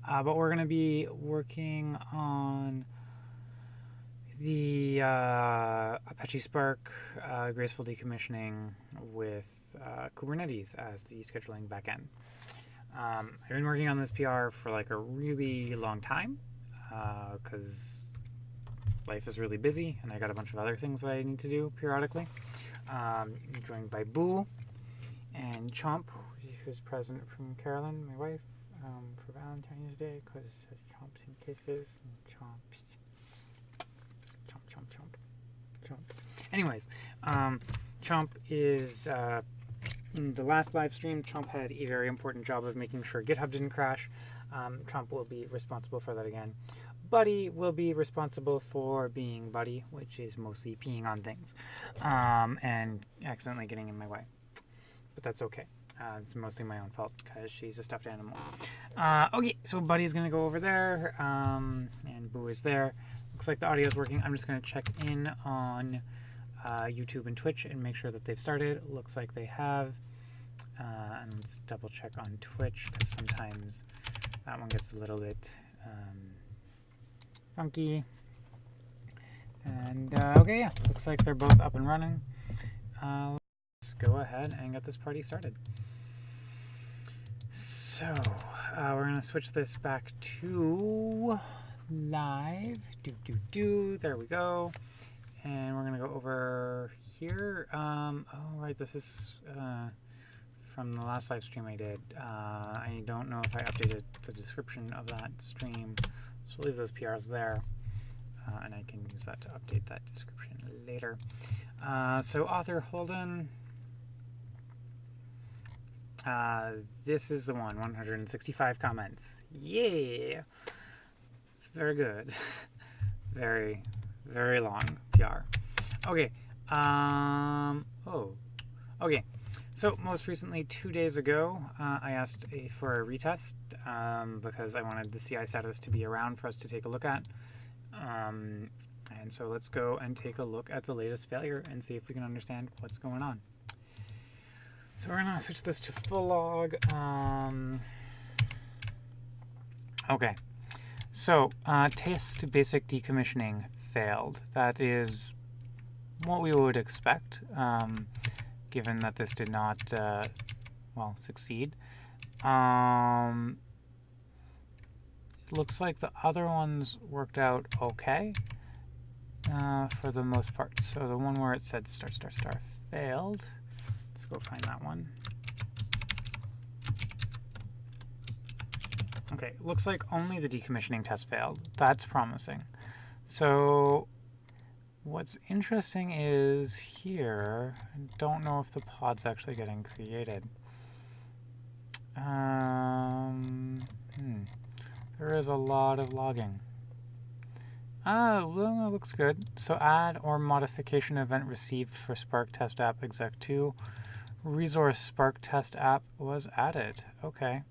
But we're going to be working on the Apache Spark Graceful Decommissioning with Kubernetes as the scheduling backend. I've been working on this PR for like a really long time because life is really busy and I got a bunch of other things that I need to do periodically. I'm joined by Boo and Chomp, who's present from Carolyn, my wife, for Valentine's Day, because it says chomps and kisses and chomps. Chomp, chomp, chomp, chomp. Anyways, Chomp is, in the last live stream, Chomp had a very important job of making sure GitHub didn't crash. Chomp will be responsible for that again. Buddy will be responsible for being Buddy, which is mostly peeing on things, and accidentally getting in my way. But that's okay. It's mostly my own fault because she's a stuffed animal. Okay, so Buddy's going to go over there, and Boo is there. Looks like the audio is working. I'm just going to check in on YouTube and Twitch and make sure that they've started. Looks like they have. And let's double check on Twitch because sometimes that one gets a little bit funky. And okay, yeah, looks like they're both up and running. Let's go ahead and get this party started. So we're going to switch this back to live. There we go. And we're going to go over here. Oh, right, this is from the last live stream I did. I don't know if I updated the description of that stream. So we'll leave those PRs there. And I can use that to update that description later. So author Holden. This is the one, 165 comments. Yeah! It's very good. Very, very long PR. Okay. Okay. So most recently, 2 days ago, I asked for a retest because I wanted the CI status to be around for us to take a look at. And so let's go and take a look at the latest failure and see if we can understand what's going on. So we're going to switch this to full log. Okay. So test basic decommissioning failed. That is what we would expect, given that this did not, well, succeed. Looks like the other ones worked out okay for the most part. So the one where it said star failed. Let's go find that one. Okay, looks like only the decommissioning test failed. That's promising. So what's interesting is here, I don't know if the pod's actually getting created. There is a lot of logging. Well, that looks good. So add or modification event received for Spark Test App exec 2. Resource Spark Test App was added. Okay.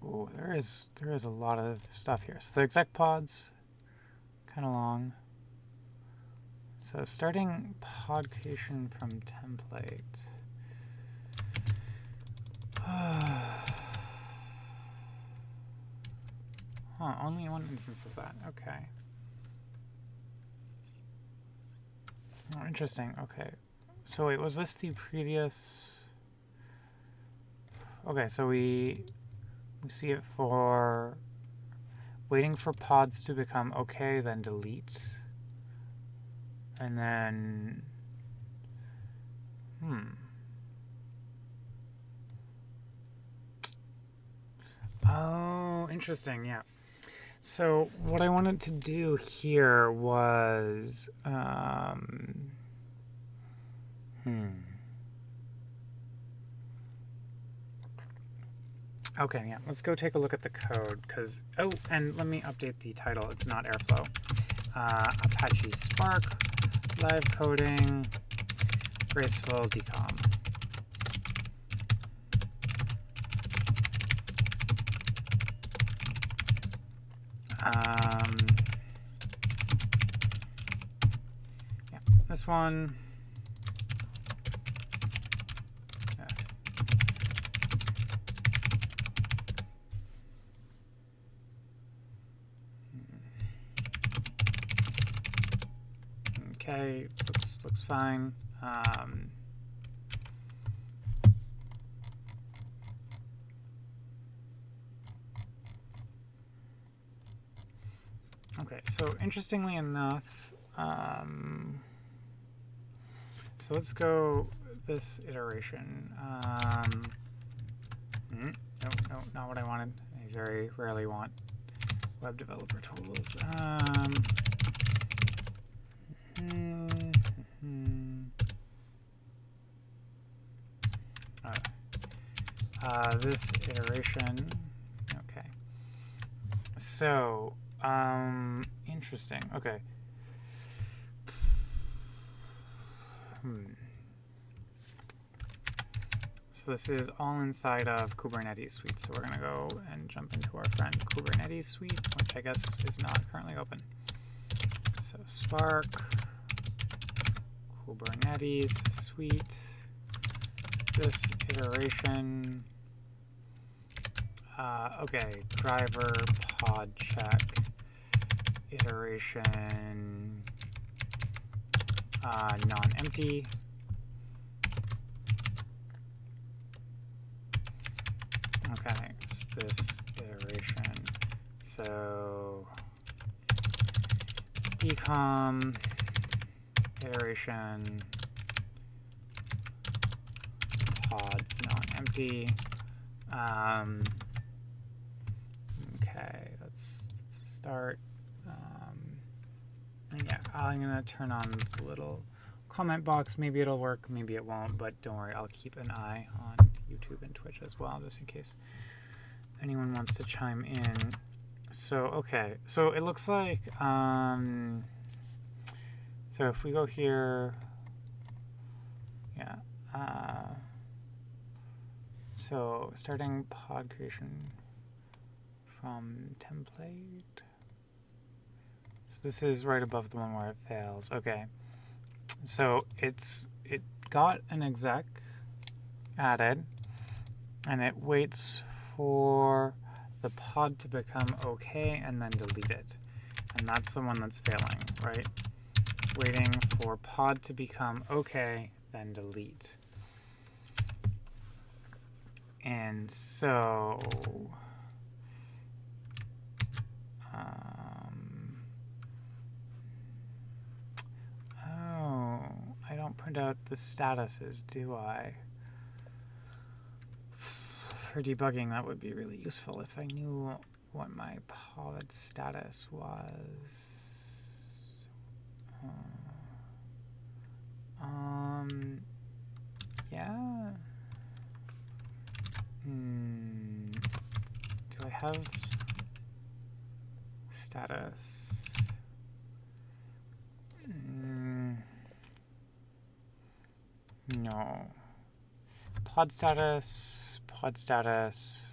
Oh, there is a lot of stuff here. So the exec pods, kind of long. So starting pod creation from template. Only one instance of that. Okay. Oh, interesting. Okay. So wait, was this the previous? Okay, so we see it for waiting for pods to become okay, then delete. And then, Oh, interesting, yeah. So what I wanted to do here was, Okay, yeah, let's go take a look at the code, because, oh, and let me update the title. It's not Airflow. Apache Spark, live coding, graceful decom. Yeah, this one. Okay, looks fine. Okay, so interestingly enough, so let's go this iteration. No, not what I wanted. I very rarely want web developer tools. This iteration. Okay. So, interesting. Okay. So this is all inside of Kubernetes Suite. So we're going to go and jump into our friend Kubernetes Suite, which I guess is not currently open. So Spark, Kubernetes Suite, this iteration. Okay, driver pod check, iteration, non-empty. Okay, it's this iteration. So decom, iteration, pods non-empty. Okay, let's start. And yeah, I'm gonna turn on the little comment box. Maybe it'll work, maybe it won't, but don't worry, I'll keep an eye on YouTube and Twitch as well, just in case anyone wants to chime in. So, okay, so it looks like, so if we go here, yeah, so starting pod creation from template. So this is right above the one where it fails. Okay, so it got an exec added, and it waits for the pod to become okay and then delete it. And that's the one that's failing, right? Waiting for pod to become okay, then delete. And so, oh, I don't print out the statuses, do I? For debugging, that would be really useful if I knew what my pod status was. Yeah. Do I have status? No. Pod status, pod status.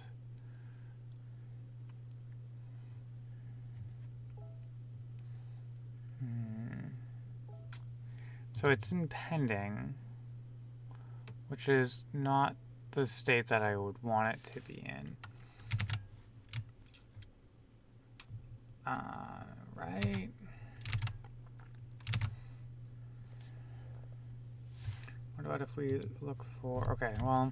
So it's in pending, which is not the state that I would want it to be in. Right? What about if we look for, okay, well,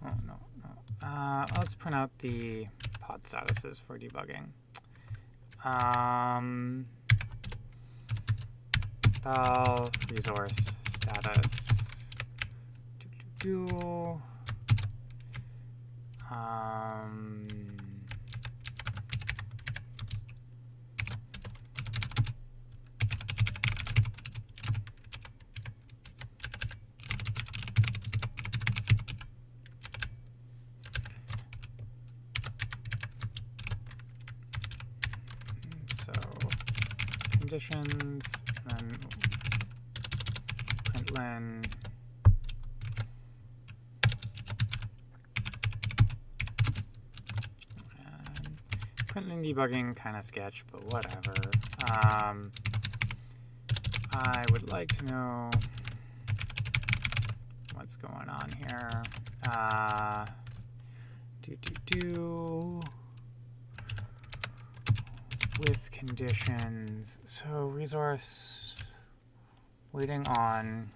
oh, no. Let's print out the pod statuses for debugging. Val resource status. So conditions, and then println Intermittent debugging, kind of sketch, but whatever. I would like to know what's going on here. With conditions. So resource waiting on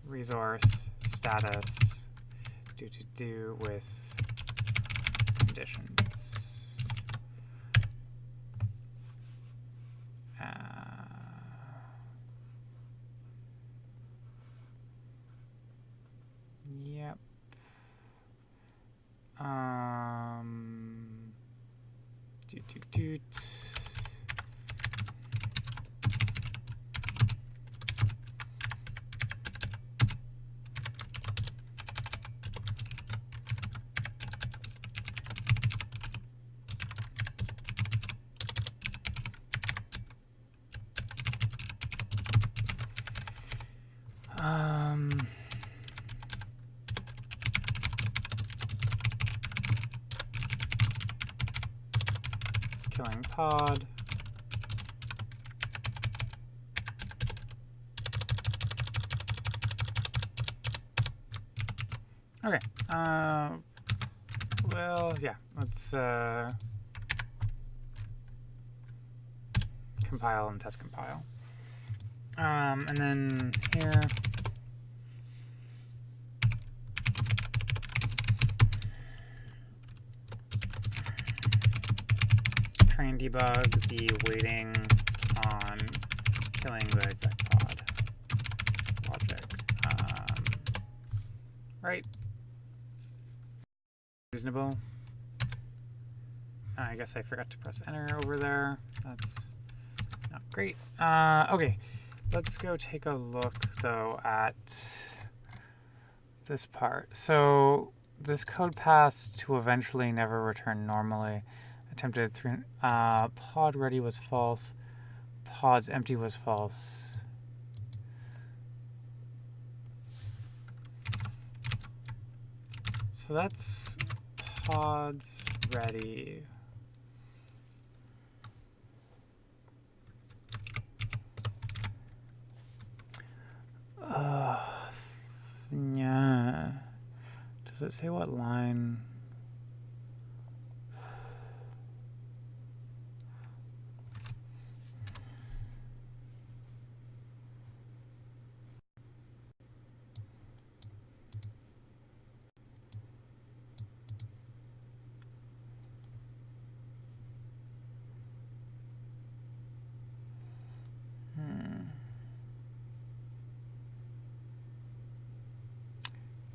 resource status with conditions. Yep. Killing pod. Okay. Well, yeah. Let's compile and test compile. And then here. Try and debug the waiting on killing the exec pod logic. Right. Reasonable. I guess I forgot to press enter over there. That's not great. Okay, let's go take a look though at this part. So this code path to eventually never return normally. Attempted pod ready was false. Pods empty was false. So that's pods ready. Yeah. Does it say what line?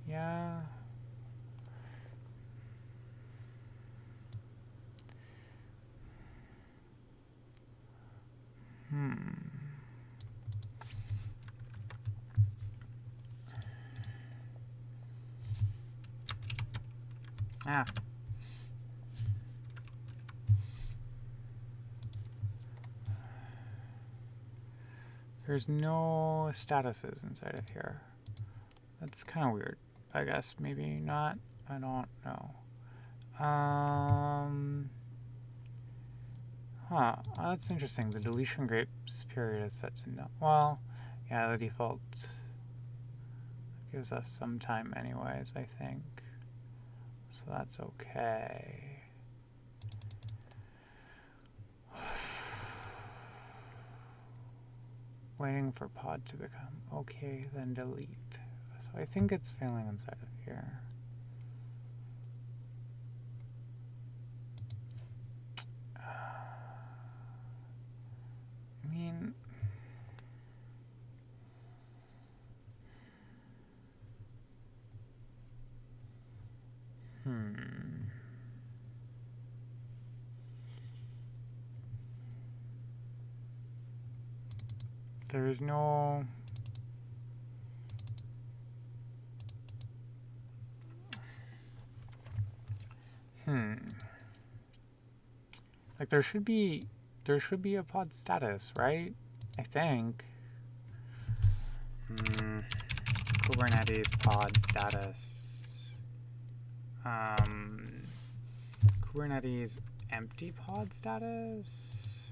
Yeah. Ah. There's no statuses inside of here. That's kind of weird. I guess maybe not. I don't know. That's interesting. The deletion grace period is set to no. Well, yeah, the default gives us some time anyways, I think. So that's okay. Waiting for pod to become okay, then delete. So I think it's failing inside of here. I mean, there's no like there should be a pod status, right? I think. Kubernetes pod status. Kubernetes empty pod status.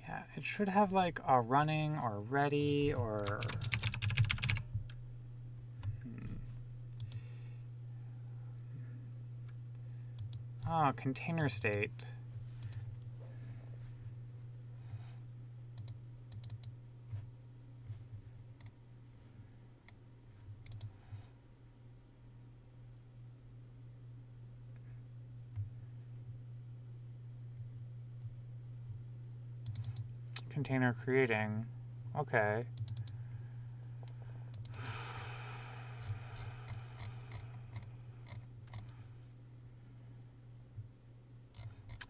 Yeah, it should have like a running or ready or oh, container state. Container creating. Okay.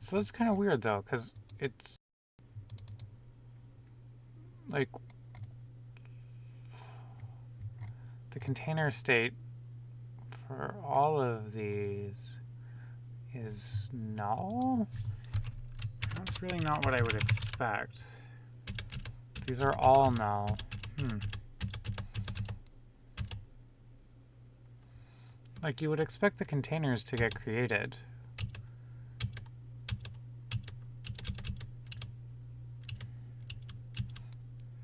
So that's kind of weird though, because it's like the container state for all of these is null. That's really not what I would expect. These are all null. Like you would expect the containers to get created.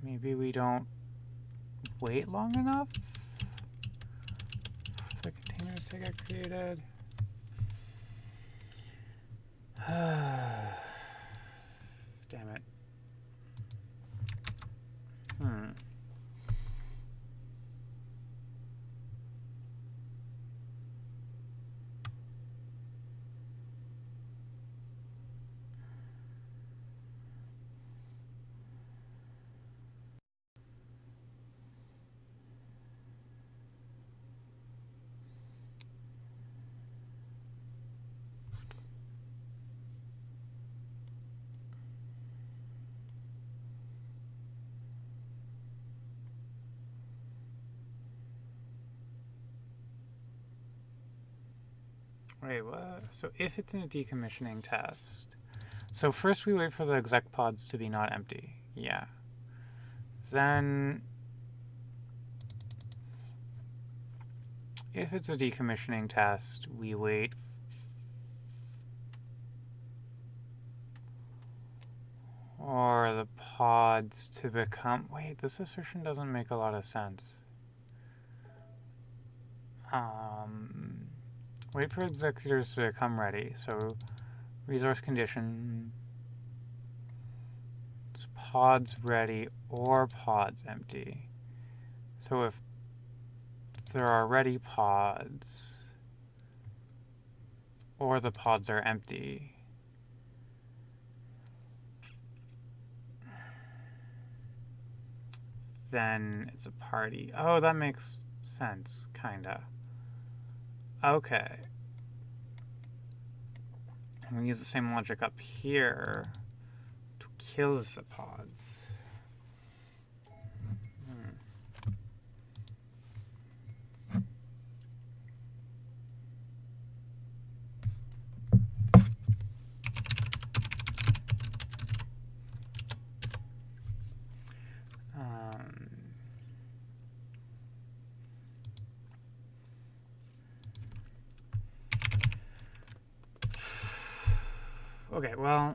Maybe we don't wait long enough for the containers to get created. Damn it. Wait, what? So if it's in a decommissioning test, so first we wait for the exec pods to be not empty. Yeah. Then if it's a decommissioning test, we wait for the pods to become... Wait, this assertion doesn't make a lot of sense. Wait for executors to become ready. So resource condition, it's pods ready or pods empty. So if there are ready pods or the pods are empty, then it's a party. Oh, that makes sense, kinda. Okay. I'm going to use the same logic up here to kill the pods. Okay, well,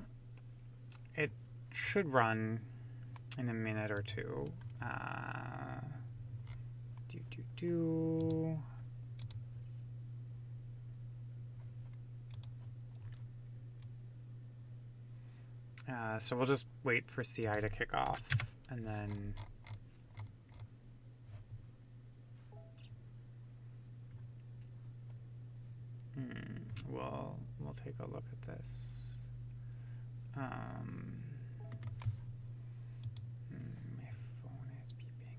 it should run in a minute or two. So we'll just wait for CI to kick off, and then we'll take a look at this. My phone is beeping.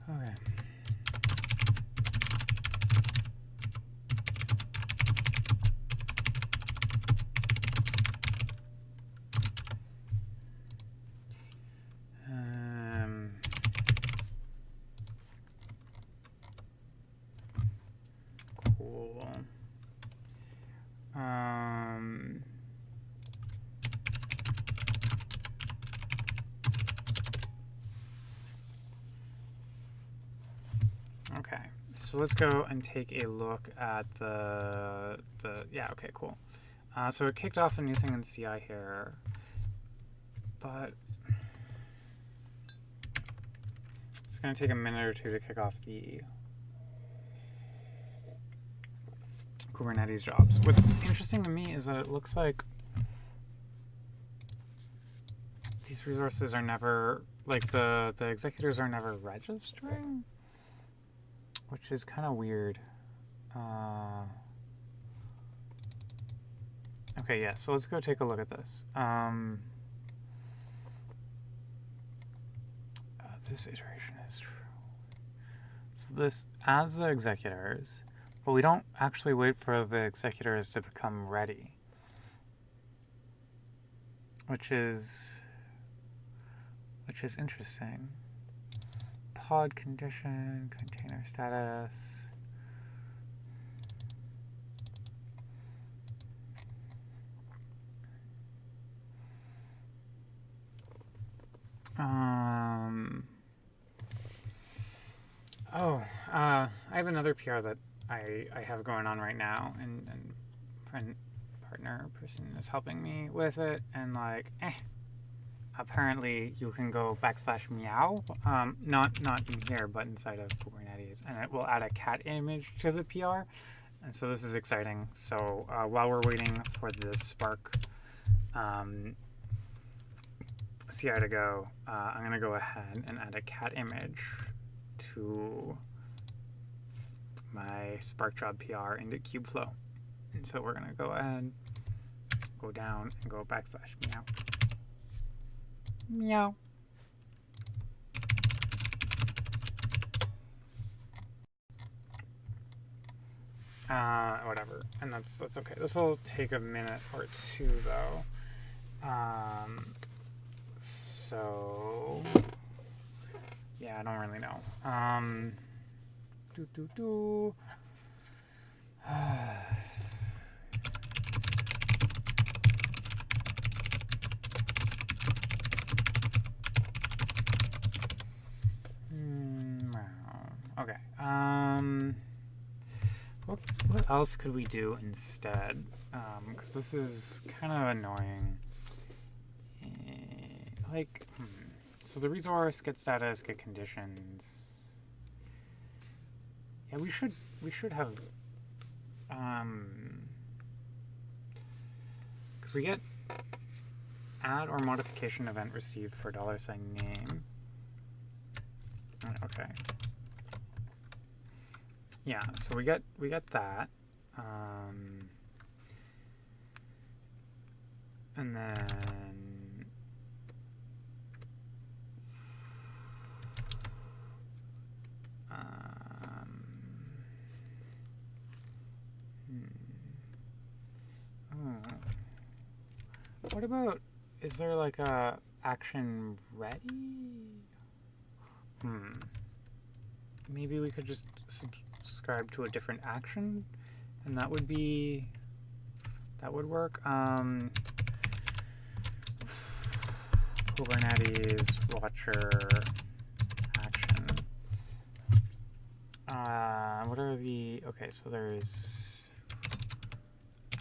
Okay. Cool. Okay, so let's go and take a look at yeah, okay, cool. So it kicked off a new thing in CI here, but it's going to take a minute or two to kick off the Kubernetes jobs. What's interesting to me is that it looks like these resources are never, like the executors are never registering, which is kind of weird. Okay, yeah, so let's go take a look at this. This iteration is true. So this adds the executors, but we don't actually wait for the executors to become ready, which is interesting. Pod condition, container status. I have another PR that I have going on right now, and friend, partner, person is helping me with it, and like, apparently you can go /meow, not in here, but inside of Kubernetes, and it will add a cat image to the PR, and so this is exciting. So while we're waiting for this Spark CI to go, I'm going to go ahead and add a cat image to my Spark job PR into Kubeflow. And so we're going to go ahead, go down, and go /meow. Meow. Whatever. And that's okay. This will take a minute or two, though. So yeah, I don't really know. Okay. What else could we do instead? Because this is kind of annoying. Like, so the resource, get status, get conditions. Yeah, we should have, because we get add or modification event received for $name. Okay. Yeah, so we get that. And then what about, is there like a action ready? Maybe we could just subscribe to a different action, and that would work. Kubernetes watcher action. What are the, okay, so there's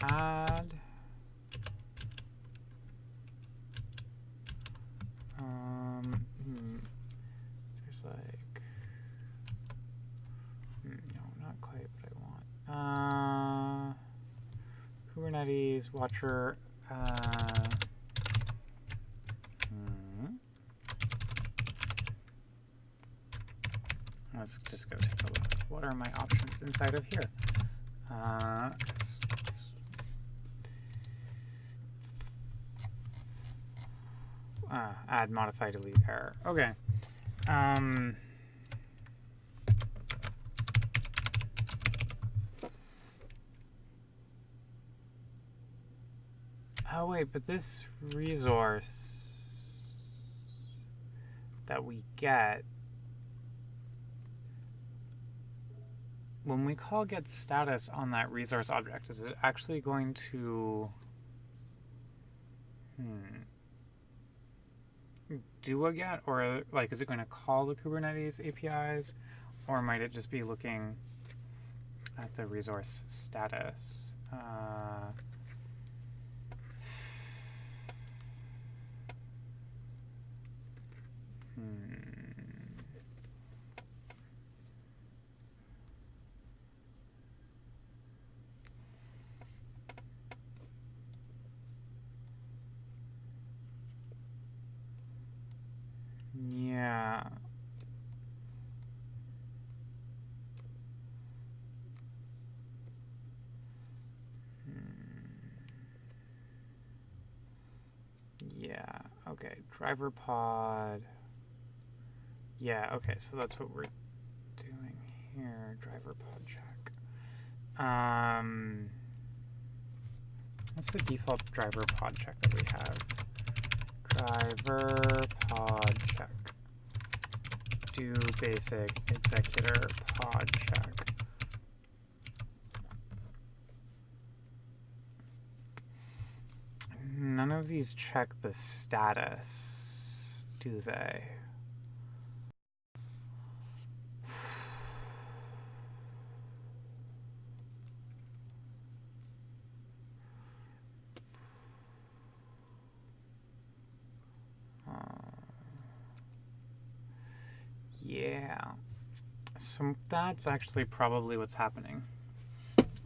add, there's like, no, not quite what I want. Kubernetes watcher, let's just go take a look. What are my options inside of here? Add, modify, delete, error. Okay. Oh wait, but this resource that we get, when we call get status on that resource object, is it actually going to do a get, or like is it going to call the Kubernetes APIs, or might it just be looking at the resource status? Yeah. Yeah, okay, driver pod. Yeah, okay, so that's what we're doing here, driver pod check. What's the default driver pod check that we have? Driver pod check. Do basic executor pod check. None of these check the status, do they? Yeah, so that's actually probably what's happening,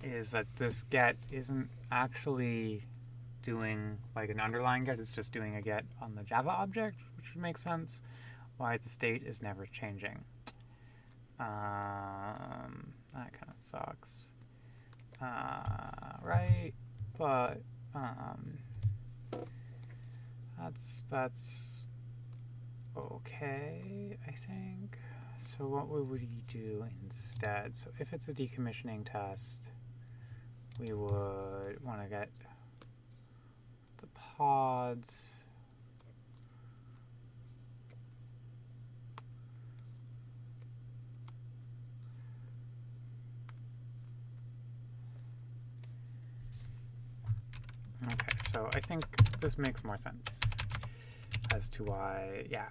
is that this get isn't actually doing like an underlying get, it's just doing a get on the Java object, which would make sense why the state is never changing. That kind of sucks, right? But that's okay, I think. So what would we do instead? So if it's a decommissioning test, we would want to get the pods. Okay, so I think this makes more sense as to why, yeah.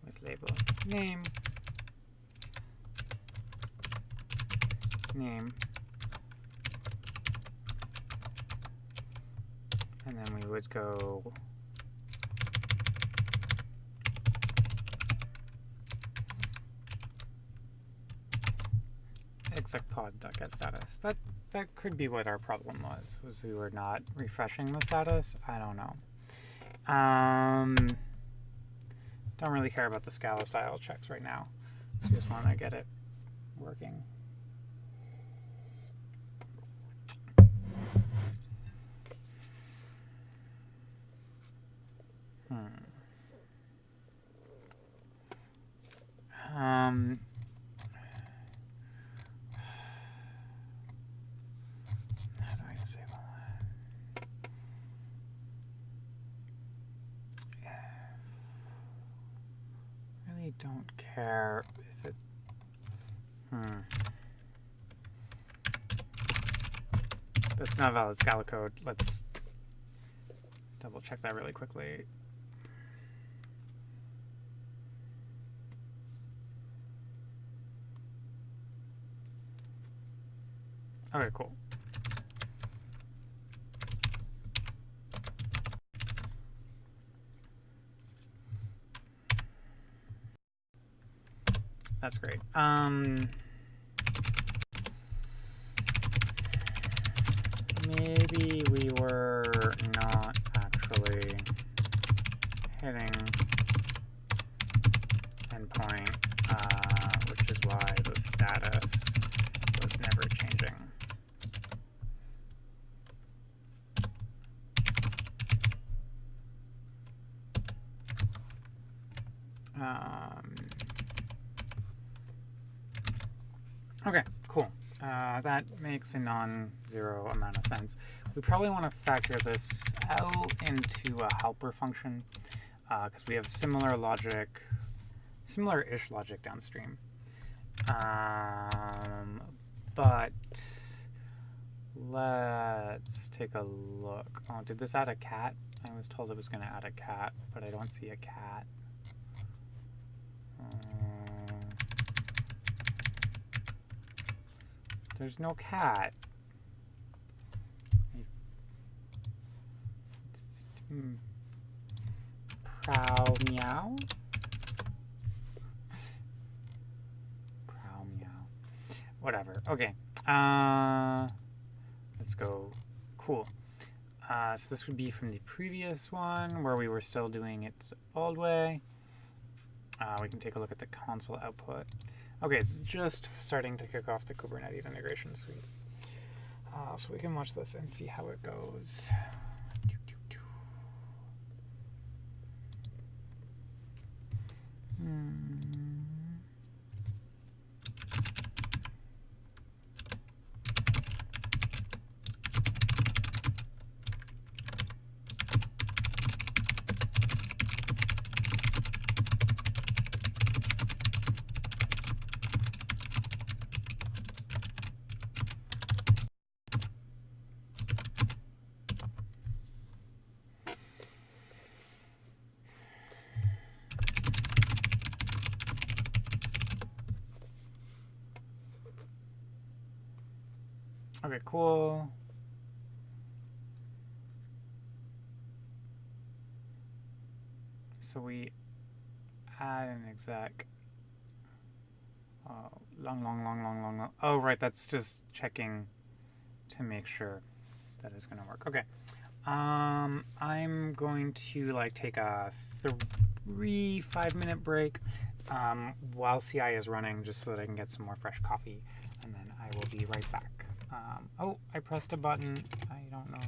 With label name, and then we would go execpod.getStatus. That could be what our problem was we were not refreshing the status. I don't know. Don't really care about the Scala style checks right now. So just want to get it working. How do I disable that? Really don't care if it. That's not valid Scala code. Let's double check that really quickly. Okay, cool. That's great. Maybe we were not actually hitting endpoint, which is why the status was never changing. Okay, cool. That makes a non-zero amount of sense. We probably want to factor this out into a helper function because we have similar logic, similar-ish logic downstream. But let's take a look. Oh, did this add a cat? I was told it was going to add a cat, but I don't see a cat. There's no cat. Prow meow? Prow meow. Whatever. Okay. Let's go. Cool. So this would be from the previous one where we were still doing it the old way. We can take a look at the console output. Okay, it's just starting to kick off the Kubernetes integration suite. So we can watch this and see how it goes. Okay, cool. So we add an exec. Long. Oh, right, that's just checking to make sure that it's going to work. Okay. I'm going to take a 5-minute break while CI is running just so that I can get some more fresh coffee, and then I will be right back. Oh, I pressed a button. I don't know.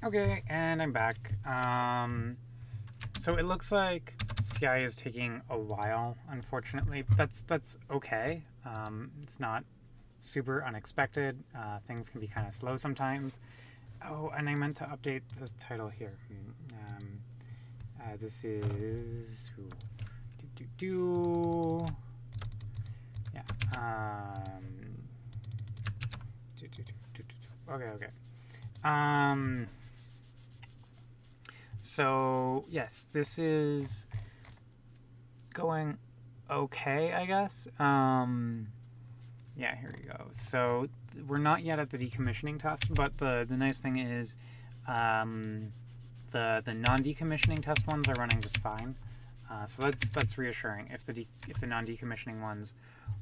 Okay, and I'm back. So it looks like CI is taking a while, unfortunately. That's okay. It's not super unexpected. Things can be kind of slow sometimes. Oh, and I meant to update the title here. This is yeah. Okay. So yes, this is going okay, I guess. Yeah, here we go. So we're not yet at the decommissioning test, but the nice thing is the non-decommissioning test ones are running just fine. So that's reassuring. If the non-decommissioning ones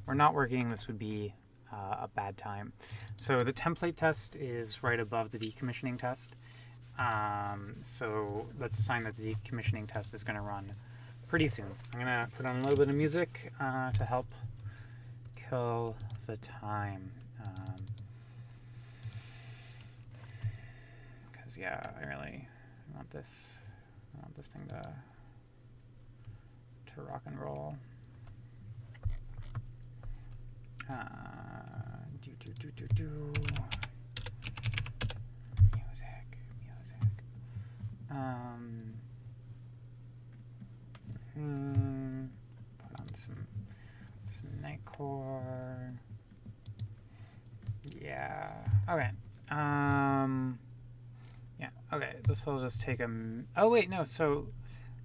were not working, this would be a bad time. So the template test is right above the decommissioning test. So let's assign that the decommissioning test is going to run pretty soon. I'm going to put on a little bit of music to help kill the time. Because yeah, I really want this thing to rock and roll. Put on some Nightcore. Yeah. Okay. Yeah. Okay. This will just take a. Oh wait, no. So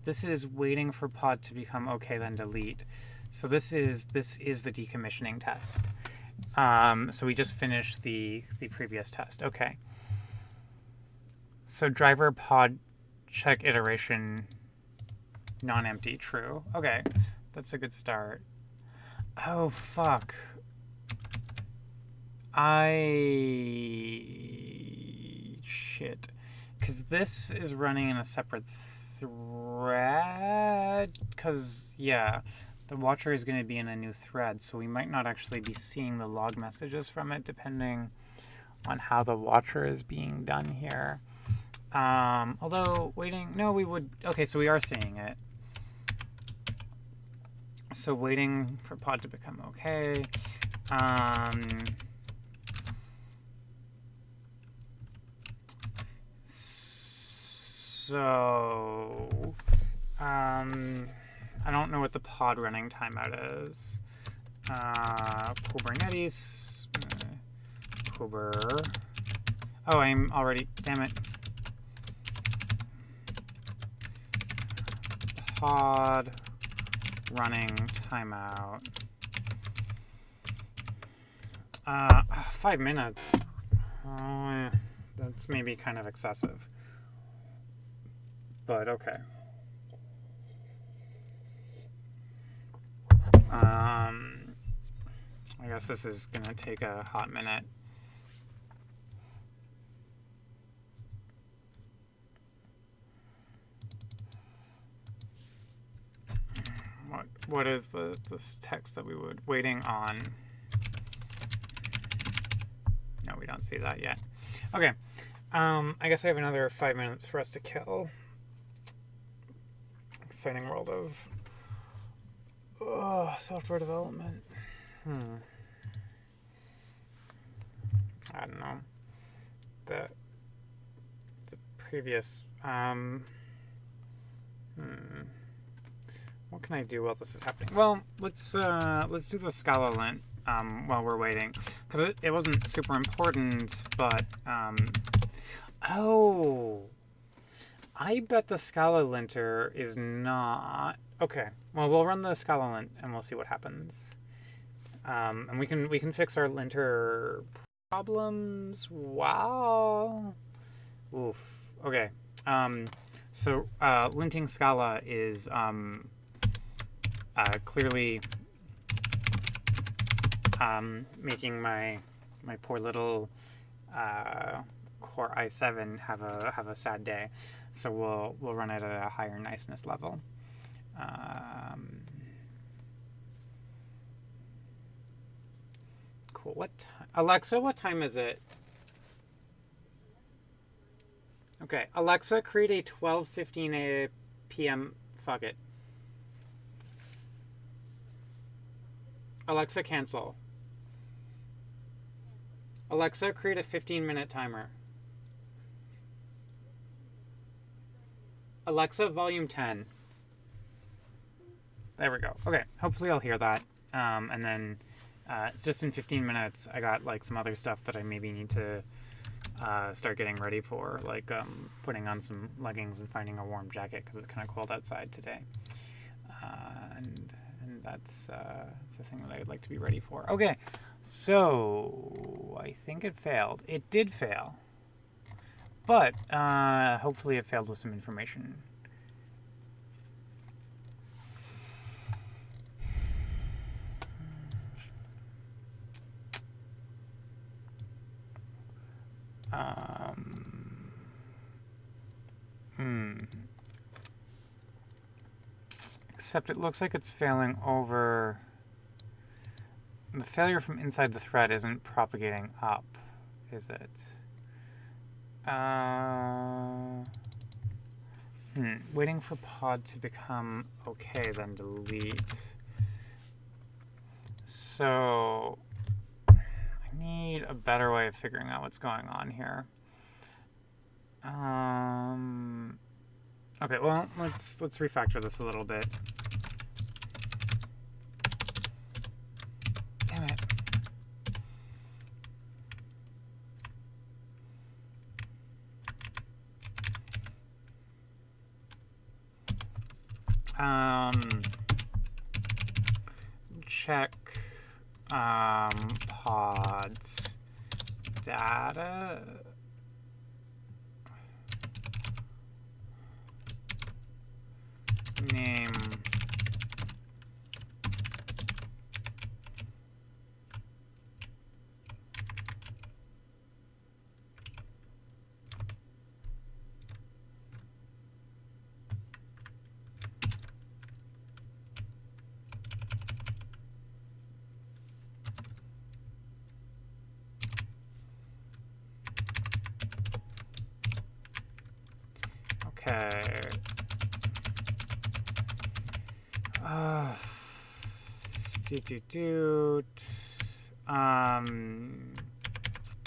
this is waiting for pod to become okay, then delete. So this is the decommissioning test. So we just finished the previous test. Okay. So driver pod check iteration non-empty true. Okay, that's a good start. Oh fuck. Shit. Because this is running in a separate thread. Because, yeah, the watcher is going to be in a new thread, so we might not actually be seeing the log messages from it, depending on how the watcher is being done here. Although, waiting, no, we would, okay, so we are seeing it. So waiting for pod to become okay. So, I don't know what the pod running timeout is. Kubernetes, oh, I'm already, damn it. Pod running timeout. 5 minutes. That's maybe kind of excessive. But okay. I guess this is going to take a hot minute. What is this text that we would waiting on? No, we don't see that yet. Okay. I guess I have another 5 minutes for us to kill. Exciting world of software development. I don't know. The previous what can I do while this is happening? Well, let's do the Scala lint while we're waiting, because it wasn't super important, but oh, I bet the Scala linter is not okay. Well, we'll run the Scala lint and we'll see what happens. And we can fix our linter problems. Wow. Oof. Okay. So linting Scala is clearly making my poor little Core i7 have a sad day. So we'll run it at a higher niceness level. Cool. Alexa, what time is it? Okay, Alexa, create a 12:15 p.m. Fuck it. Alexa, cancel. Alexa, create a 15-minute timer. Alexa, volume 10. There we go. Okay, hopefully I'll hear that. And then it's just in 15 minutes. I got like some other stuff that I maybe need to start getting ready for, like putting on some leggings and finding a warm jacket because it's kind of cold outside today. And that's the thing that I'd like to be ready for. Okay, so I think it failed. It did fail, but hopefully it failed with some information. Except it looks like it's failing over. The failure from inside the thread isn't propagating up, is it? Waiting for pod to become okay, then delete. So I need a better way of figuring out what's going on here. Okay, well, let's refactor this a little bit. Damn it. Check pods data. Name. Okay.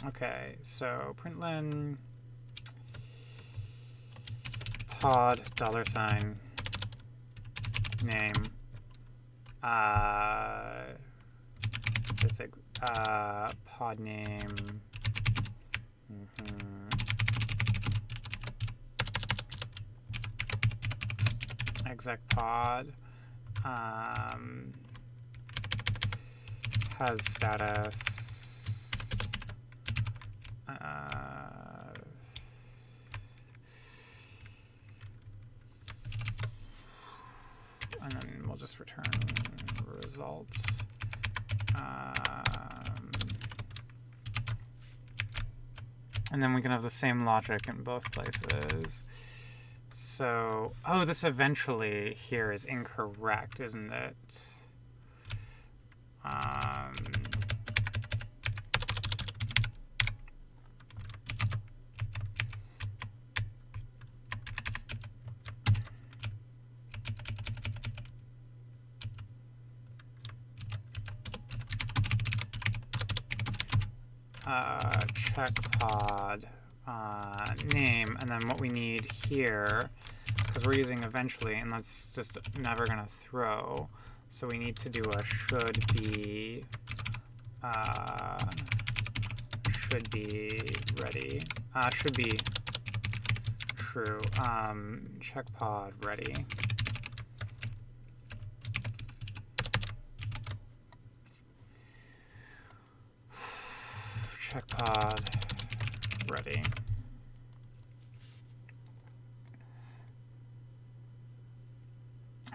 Okay, so println pod $, name pod name exec pod has status and then we'll just return results. And then we can have the same logic in both places. So, oh, this eventually here is incorrect, isn't it? Check pod name, and then what we need here, because we're using eventually, and that's just never going to throw, so we need to do a should be ready, should be true, check pod ready. Check pod ready.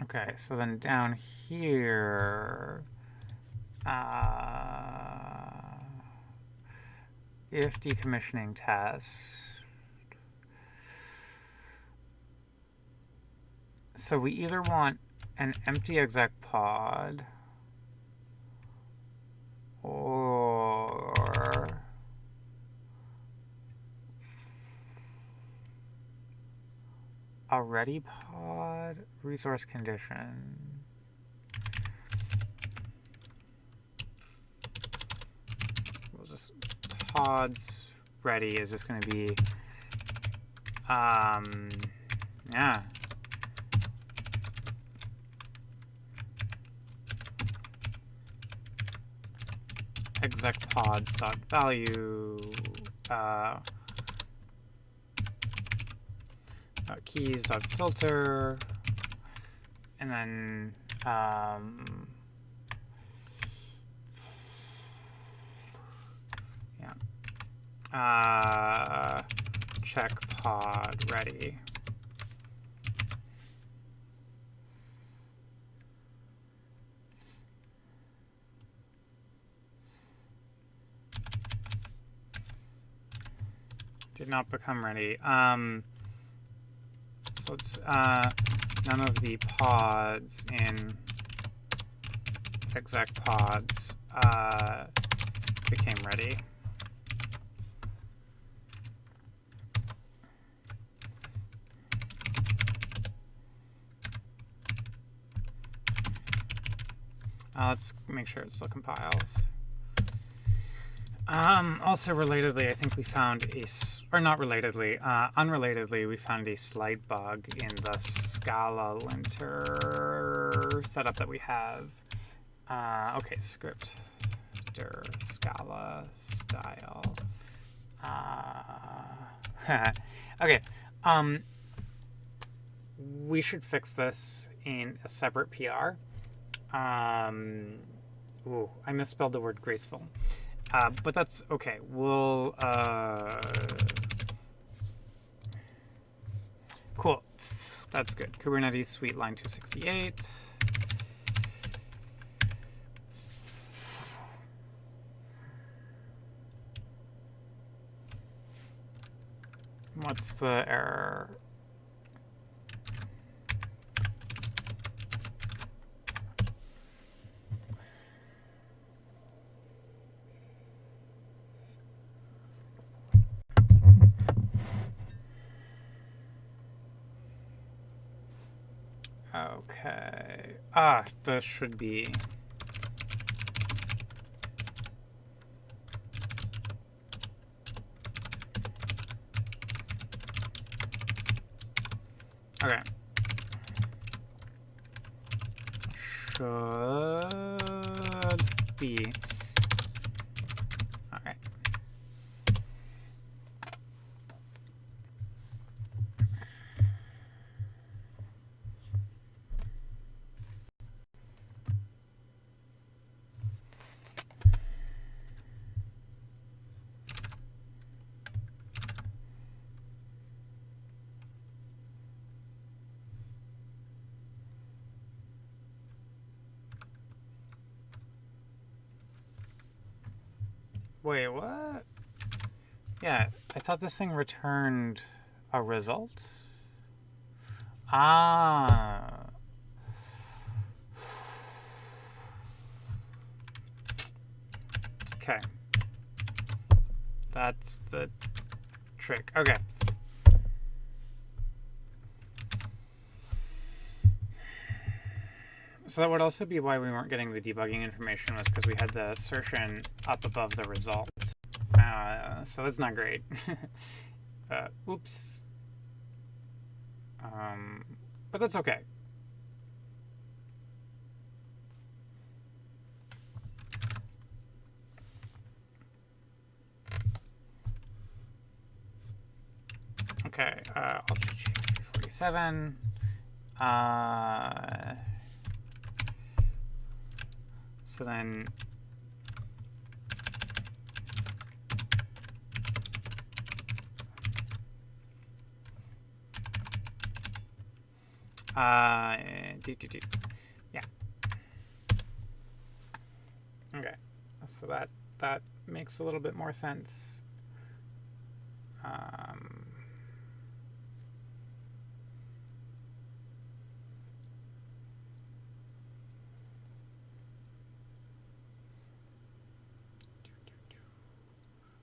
Okay, so then down here, if decommissioning test, so we either want an empty exec pod or already pod resource condition. We'll just pods ready is just going to be, yeah. Exec pods dot value keys dot filter, and then check pod ready. Did not become ready. So let's none of the pods in exec pods became ready. Let's make sure it still compiles. Also relatedly, I think we found unrelatedly, we found a slight bug in the Scala linter setup that we have. Okay, script dir Scala style. Okay, we should fix this in a separate PR. Ooh, I misspelled the word graceful. But that's okay. We'll, cool. That's good. Kubernetes suite line 268. What's the error? Okay. This should be. Okay. Should be. All right. Wait, what? Yeah, I thought this thing returned a result. Okay. That's the trick. Okay. So that would also be why we weren't getting the debugging information, was because we had the assertion up above the result. So that's not great. Oops. But that's okay. Okay, I'll change 47. So then yeah. Okay, so that makes a little bit more sense.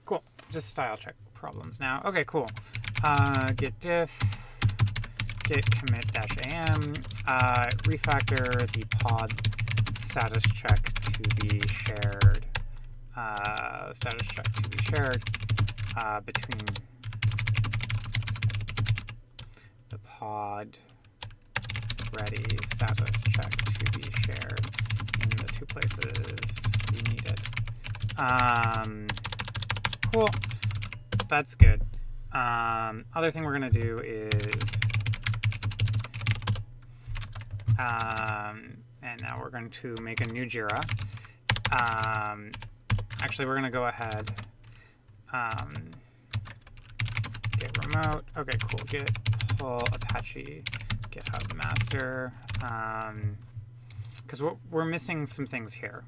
Cool. Just style check problems now. Okay, cool. Git diff git commit -am, refactor the pod status check to be shared. Status check to be shared between the pod ready status check to be shared in the two places we need it. Cool. That's good. Other thing we're going to do is, and now we're going to make a new Jira. Actually, we're going to go ahead, git remote. Okay, cool. Git pull Apache GitHub master. Because we're missing some things here.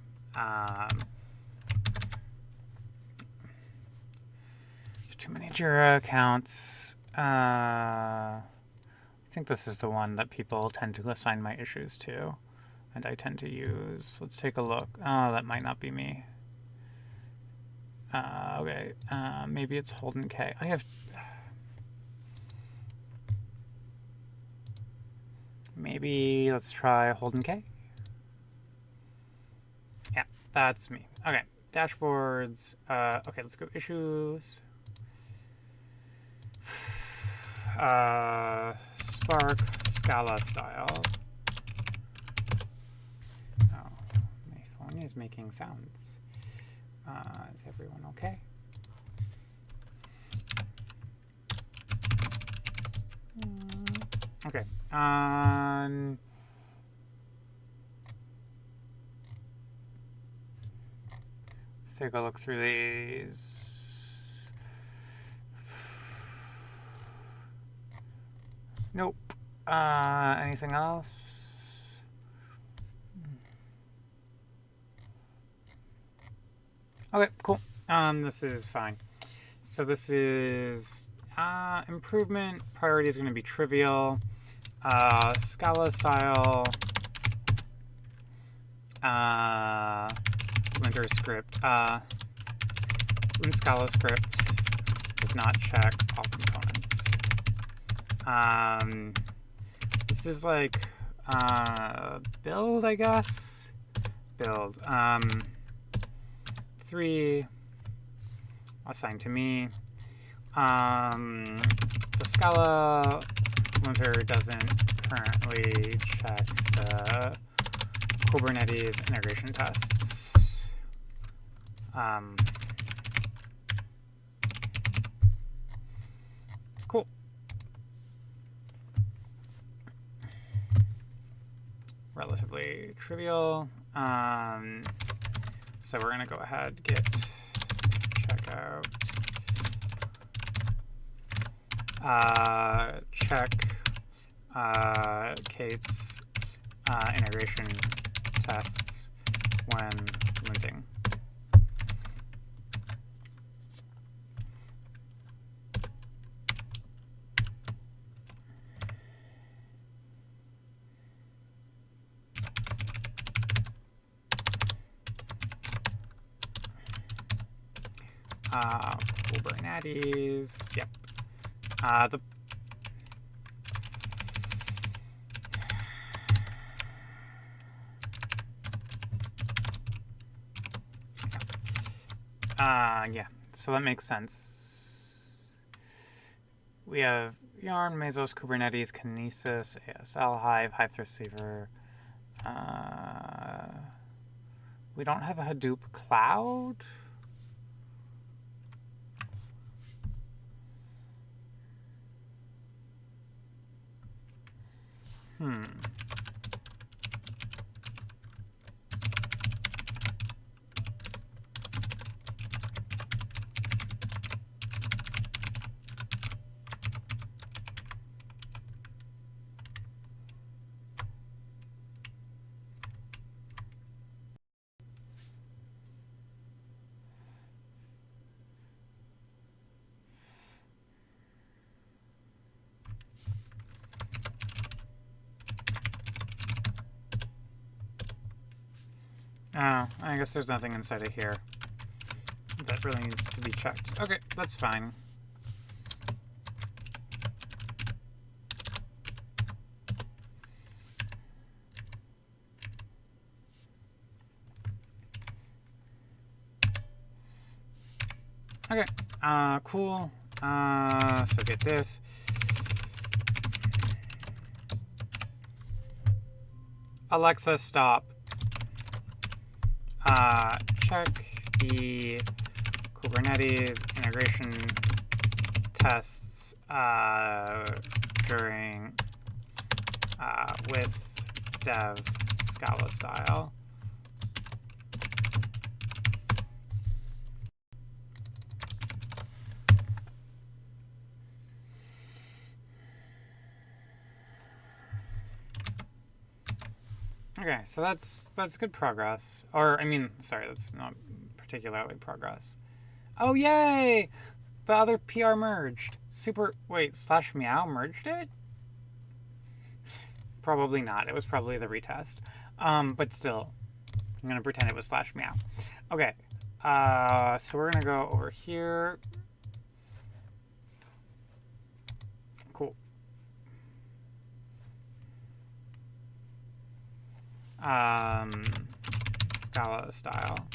Too many Jira accounts. I think this is the one that people tend to assign my issues to, and I tend to use. Let's take a look. Oh, that might not be me. Okay, maybe it's Holden K. I have... Maybe let's try Holden K. Yeah, that's me. Okay, dashboards. Okay, let's go issues. Spark Scala style. Oh, my phone is making sounds. Is everyone okay? Okay. Let's take a look through these. Nope. Anything else? Okay, cool. This is fine. So this is improvement. Priority is going to be trivial. Scala style. Linter script. Scala script does not check all components. This is like build, I guess. Build. 3 assigned to me. The Scala linter doesn't currently check the Kubernetes integration tests. Cool. Relatively trivial. So we're going to go ahead, git checkout, check K8s integration tests when linting. Kubernetes, yep. Yeah, so that makes sense. We have Yarn, Mesos, Kubernetes, Kinesis, ASL, Hive, Hive Receiver. We don't have a Hadoop cloud. Oh, I guess there's nothing inside of here that really needs to be checked. Okay, that's fine. Okay, cool. So git diff. Alexa, stop. Check the Kubernetes integration tests during with dev Scala style. Okay, so that's good progress. Or, I mean, sorry, that's not particularly progress. Oh, yay! The other PR merged. Super, wait, /meow merged it? Probably not. It was probably the retest. But still, I'm going to pretend it was /meow. Okay, so we're going to go over here. Cool. Scala style.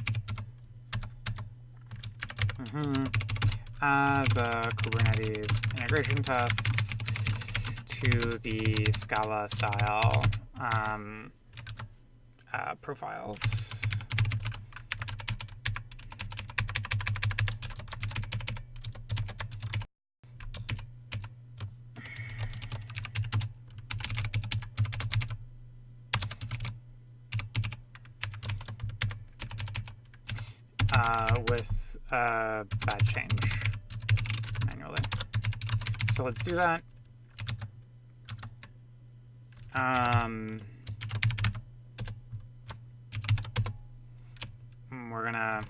The Kubernetes integration tests to the Scala style profiles. With bad change manually. So let's do that. We're gonna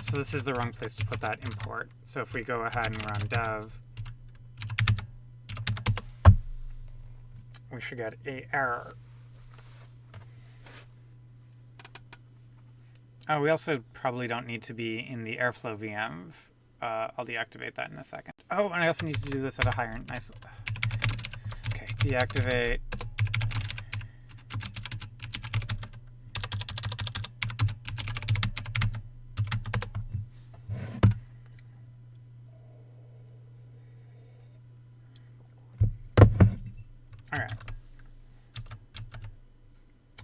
so this is the wrong place to put that import. So if we go ahead and run dev, we should get an error. Oh, we also probably don't need to be in the Airflow VM. I'll deactivate that in a second. Oh, and I also need to do this at a higher, nice. Okay, deactivate. All right.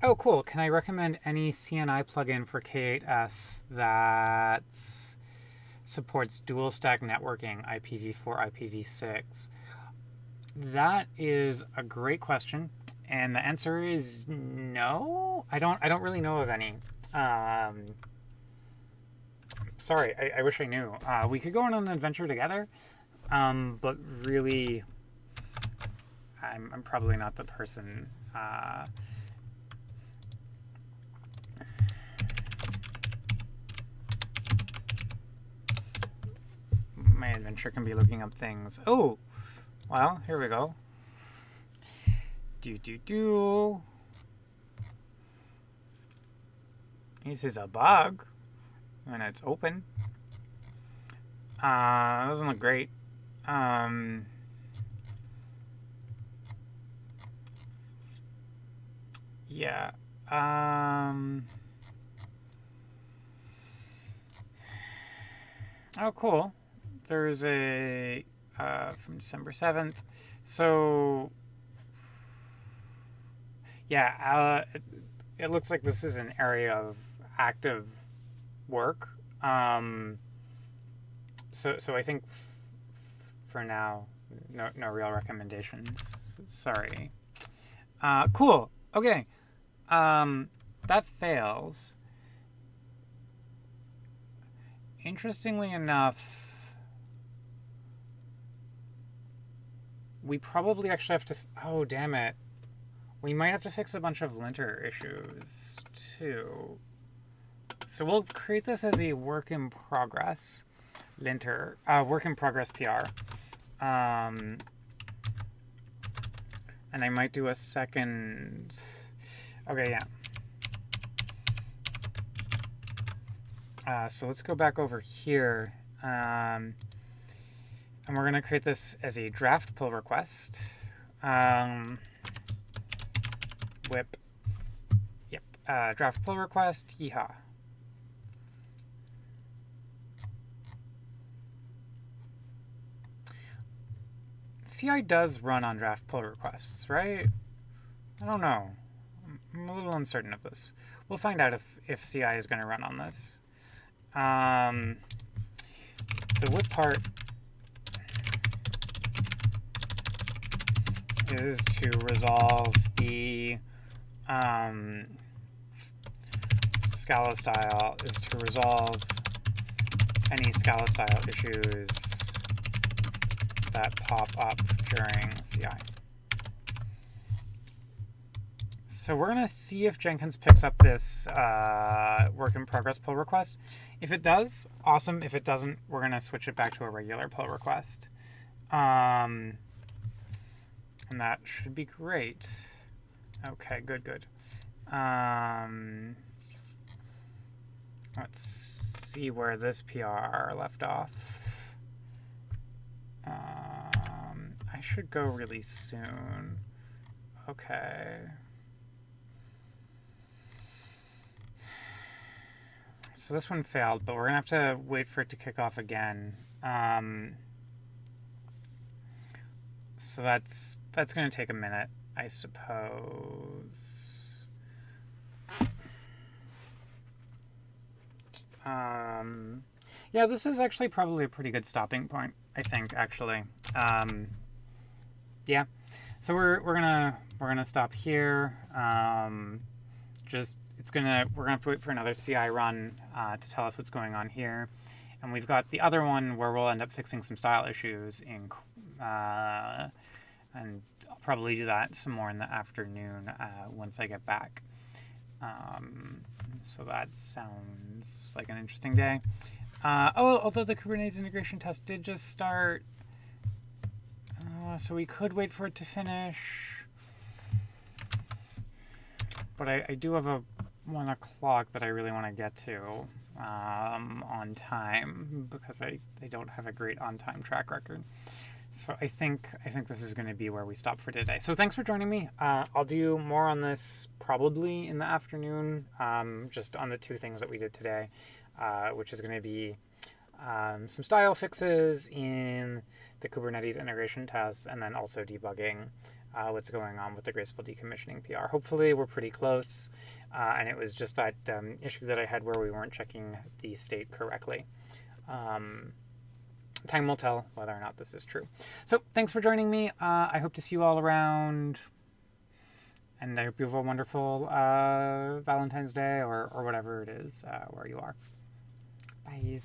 Oh, cool. Can I recommend any CNI plugin for K8s that supports dual stack networking, IPv4, IPv6? That is a great question, and the answer is no. I don't really know of any. Sorry, I wish I knew. We could go on an adventure together, but really, I'm probably not the person. My adventure can be looking up things. Oh, well, here we go. Do. This is a bug, and it's open. Doesn't look great. Yeah. Oh, cool. There's a from December 7th. So yeah, it looks like this is an area of active work. So I think for now, no real recommendations. Sorry. Cool. Okay. That fails. Interestingly enough, we probably actually have to... Oh, damn it. We might have to fix a bunch of linter issues, too. So we'll create this as a work in progress linter, work in progress PR. And I might do a second... Okay, yeah. So let's go back over here. And we're going to create this as a draft pull request. Whip. Yep. Draft pull request. Yeehaw. CI does run on draft pull requests, right? I don't know. I'm a little uncertain of this. We'll find out if CI is going to run on this. The whip part is to resolve the Scala style, is to resolve any Scala style issues that pop up during CI. So we're going to see if Jenkins picks up this work in progress pull request. If it does, awesome. If it doesn't, we're going to switch it back to a regular pull request. And that should be great. Okay, good, good. Let's see where this PR left off. I should go really soon. Okay. So this one failed, but we're gonna have to wait for it to kick off again. So that's gonna take a minute, I suppose. Yeah, this is actually probably a pretty good stopping point, I think, actually. Yeah. So we're gonna stop here. We're gonna have to wait for another CI run to tell us what's going on here, and we've got the other one where we'll end up fixing some style issues and I'll probably do that some more in the afternoon once I get back. So that sounds like an interesting day. Although the Kubernetes integration test did just start, so we could wait for it to finish. But I do have a 1 o'clock that I really want to get to on time because I don't have a great on-time track record. So I think this is going to be where we stop for today. So thanks for joining me. I'll do more on this probably in the afternoon, just on the 2 things that we did today, which is going to be some style fixes in the Kubernetes integration tests, and then also debugging what's going on with the Graceful Decommissioning PR. Hopefully we're pretty close, and it was just that issue that I had where we weren't checking the state correctly. Time will tell whether or not this is true. So thanks for joining me. I hope to see you all around, and I hope you have a wonderful Valentine's Day or whatever it is where you are. Bye.